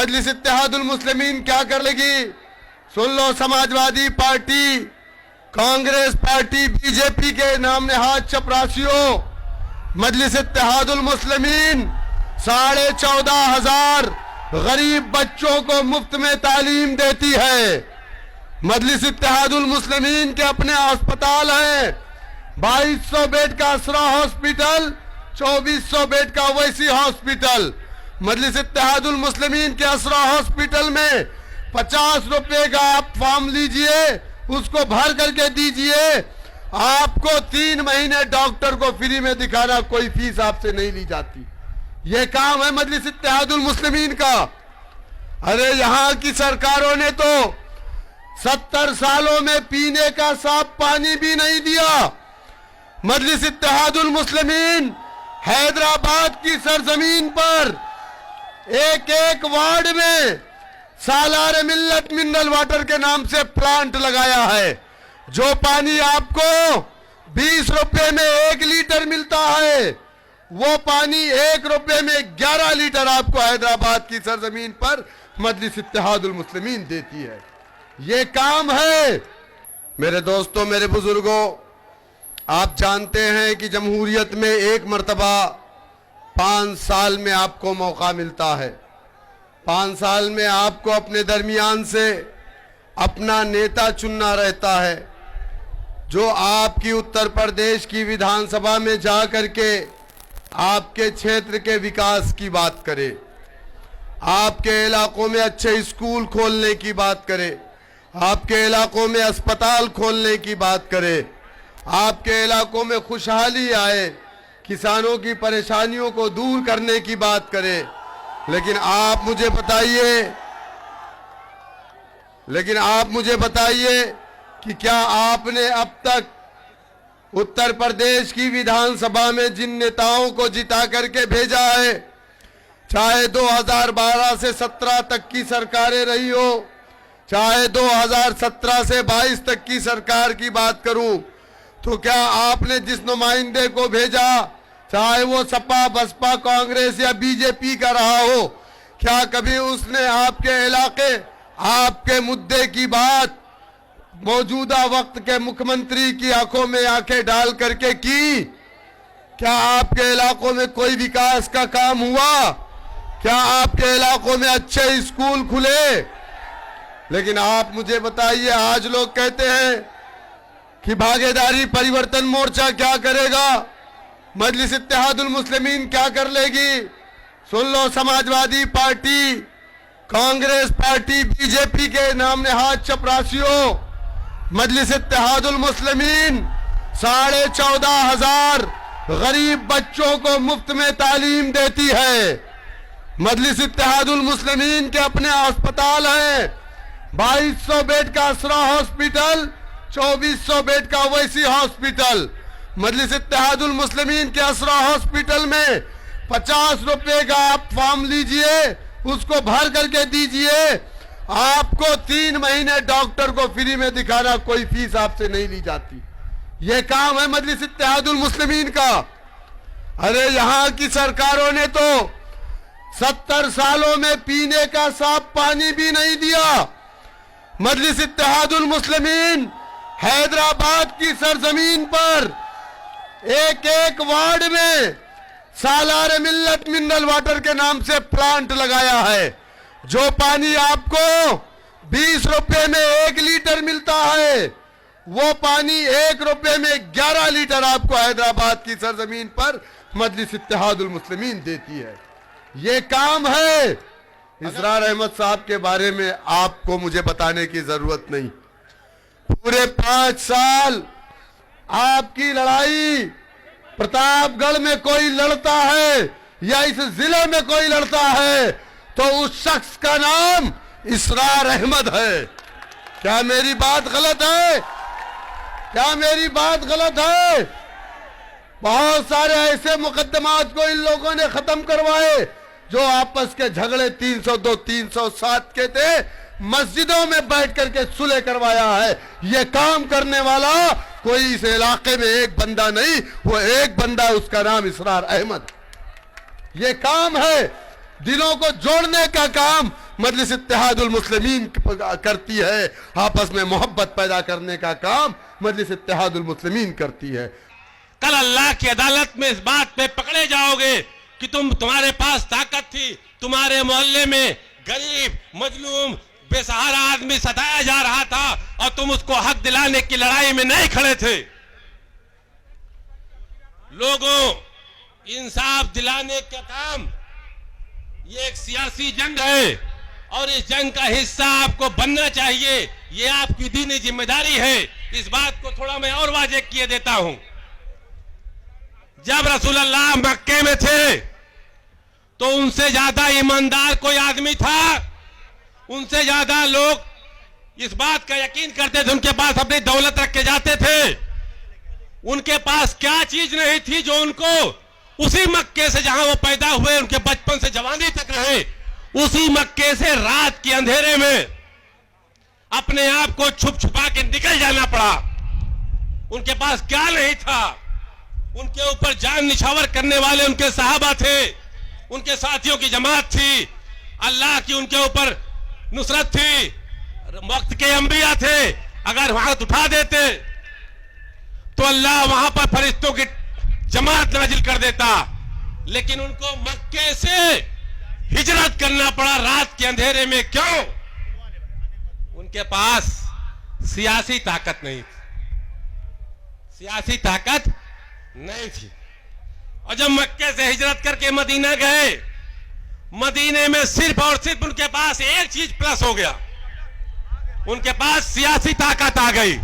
मजलिस इत्तेहादुल मुस्लिमीन क्या कर लेगी? सुन लो, समाजवादी पार्टी, कांग्रेस पार्टी, बीजेपी के नाम नहाद चपरासियों, मजलिस इत्तेहादुल मुस्लिमीन 14,500 गरीब बच्चों को मुफ्त में तालीम देती है। मजलिस इत्तेहादुल मुस्लिमीन के अपने अस्पताल हैं, 2200 बेड का असरा हॉस्पिटल, 2400 बेड का ओवैसी हॉस्पिटल। मजलिस इत्तेहादुल मुस्लिमीन के असरा हॉस्पिटल में 50 रुपए का आप फॉर्म लीजिए, उसको भर करके दीजिए, आपको 3 महीने डॉक्टर को फ्री में दिखाना, कोई फीस आपसे नहीं ली जाती। ये काम है मजलिस इत्तेहादुल मुस्लिमीन का। अरे यहां की सरकारों ने तो 70 सालों में पीने का साफ पानी भी नहीं दिया। मजलिस इत्तेहादुल मुस्लिमीन हैदराबाद की सरजमीन पर एक एक वार्ड में सालार मिल्लत मिनरल वाटर के नाम से प्लांट लगाया है। जो पानी आपको 20 रुपए में 1 लीटर मिलता है, वो पानी 1 रुपए में 11 लीटर आपको हैदराबाद की सरजमीन पर मजलिस इत्तेहादुल मुस्लिमीन देती है। ये काम है। मेरे दोस्तों, मेरे बुजुर्गों, आप जानते हैं कि जमहूरियत में एक मर्तबा 5 साल में आपको मौका मिलता है। 5 साल में आपको अपने दरमियान से अपना नेता चुनना रहता है, जो आपकी उत्तर प्रदेश की विधानसभा में जा करके आपके क्षेत्र के विकास की बात करे, आपके इलाकों में अच्छे स्कूल खोलने की बात करे, आपके इलाकों में अस्पताल खोलने की बात करे, आपके इलाकों में खुशहाली आए, किसानों की परेशानियों को दूर करने की बात करे। लेकिन आप मुझे बताइए कि क्या आपने अब तक उत्तर प्रदेश की विधानसभा में जिन नेताओं को जिता करके भेजा है, चाहे 2012 से 17 तक की सरकारें रही हो, चाहे 2017 से 22 तक की सरकार की बात करूं, तो क्या आपने जिस नुमाइंदे को भेजा, चाहे वो सपा, बसपा, कांग्रेस या बीजेपी का रहा हो, क्या कभी उसने आपके इलाके, आपके मुद्दे की बात मौजूदा वक्त के मुख्यमंत्री की आंखों में आंखें डाल करके की? क्या आपके इलाकों में कोई विकास का काम हुआ? क्या आपके इलाकों में अच्छे स्कूल खुले? लेकिन आप मुझे बताइए, आज लोग कहते हैं कि भागीदारी परिवर्तन मोर्चा क्या करेगा, मजलिस इत्तेहादुल मुस्लिमीन क्या कर लेगी? सुन लो, समाजवादी पार्टी, कांग्रेस पार्टी, बीजेपी के नाम नहाद चपरासियों, मजलिस इत्तेहादुल मुस्लिमीन 14,500 गरीब बच्चों को मुफ्त में तालीम देती है। मजलिस इत्तेहादुल मुस्लिमीन के अपने अस्पताल हैं, 2200 बेड का असरा हॉस्पिटल, 2400 बेड का ओवैसी हॉस्पिटल। मजलिस इत्तेहादुल मुस्लिमीन के असरा हॉस्पिटल में 50 रुपए का आप फॉर्म लीजिए, उसको भर करके दीजिए, आपको 3 महीने डॉक्टर को फ्री में दिखाना, कोई फीस आपसे नहीं ली जाती। ये काम है मजलिस इत्तेहादुल मुस्लिमीन का। अरे यहां की सरकारों ने तो 70 सालों में पीने का साफ पानी भी नहीं दिया। मजलिस इत्तेहादुल मुस्लिमीन हैदराबाद की सरजमीन पर एक एक वार्ड में सालार मिल्लत मिनरल वाटर के नाम से प्लांट लगाया है। जो पानी आपको 20 रुपए में 1 लीटर मिलता है, वो पानी 1 रुपए में 11 लीटर आपको हैदराबाद की सरजमीन पर मजलिस इत्तेहादुल मुस्लिमीन देती है। ये काम है। इसरार अहमद साहब के बारे में आपको मुझे बताने की जरूरत नहीं। पूरे 5 साल आपकी लड़ाई प्रतापगढ़ में कोई लड़ता है या इस जिले में कोई लड़ता है तो उस शख्स का नाम इसरार अहमद है। क्या मेरी बात गलत है? क्या मेरी बात गलत है? बहुत सारे ऐसे मुकदमात को इन लोगों ने खत्म करवाए जो आपस के झगड़े 302, 307 के थे, मस्जिदों में बैठ करके सुलह करवाया है। ये काम करने वाला कोई इस इलाके में एक बंदा नहीं, वो एक बंदा, उसका नाम इसरार अहमद। ये काम है, दिलों को जोड़ने का काम मजलिस इत्तेहादुल मुस्लिमीन करती है। आपस में मोहब्बत पैदा करने का काम मजलिस इत्तेहादुल मुस्लिमीन करती है। कल अल्लाह की अदालत में इस बात पे पकड़े जाओगे कि तुम्हारे पास ताकत थी, तुम्हारे मोहल्ले में गरीब मजलूम बेसहारा आदमी सताया जा रहा था और तुम उसको हक दिलाने की लड़ाई में नहीं खड़े थे। लोगों, इंसाफ दिलाने का काम ये एक सियासी जंग है और इस जंग का हिस्सा आपको बनना चाहिए। ये आपकी दीनी जिम्मेदारी है। इस बात को थोड़ा मैं और वाज़ेह किए देता हूं। जब रसूलुल्लाह मक्के में थे तो उनसे ज्यादा ईमानदार कोई आदमी था, उनसे ज्यादा लोग इस बात का यकीन करते थे, उनके पास अपनी दौलत रख के जाते थे। उनके पास क्या चीज नहीं थी जो उनको उसी मक्के से जहां वो पैदा हुए, उनके बचपन से जवानी तक रहे, उसी मक्के से रात के अंधेरे में अपने आप को छुप छुपा के निकल जाना पड़ा। उनके पास क्या नहीं था, उनके ऊपर जान निछावर करने वाले उनके सहाबा थे, उनके साथियों की जमात थी, अल्लाह की उनके ऊपर नुसरत थी, वक्त के अंबिया थे। अगर हाथ उठा देते तो अल्लाह वहां पर फरिश्तों की जमात नाजिल कर देता, लेकिन उनको मक्के से हिजरत करना पड़ा रात के अंधेरे में। क्यों? उनके पास सियासी ताकत नहीं थी, सियासी ताकत नहीं थी। और जब मक्के से हिजरत करके मदीना गए, मदीने में सिर्फ और सिर्फ उनके पास एक चीज प्लस हो गया, उनके पास सियासी ताकत आ गई।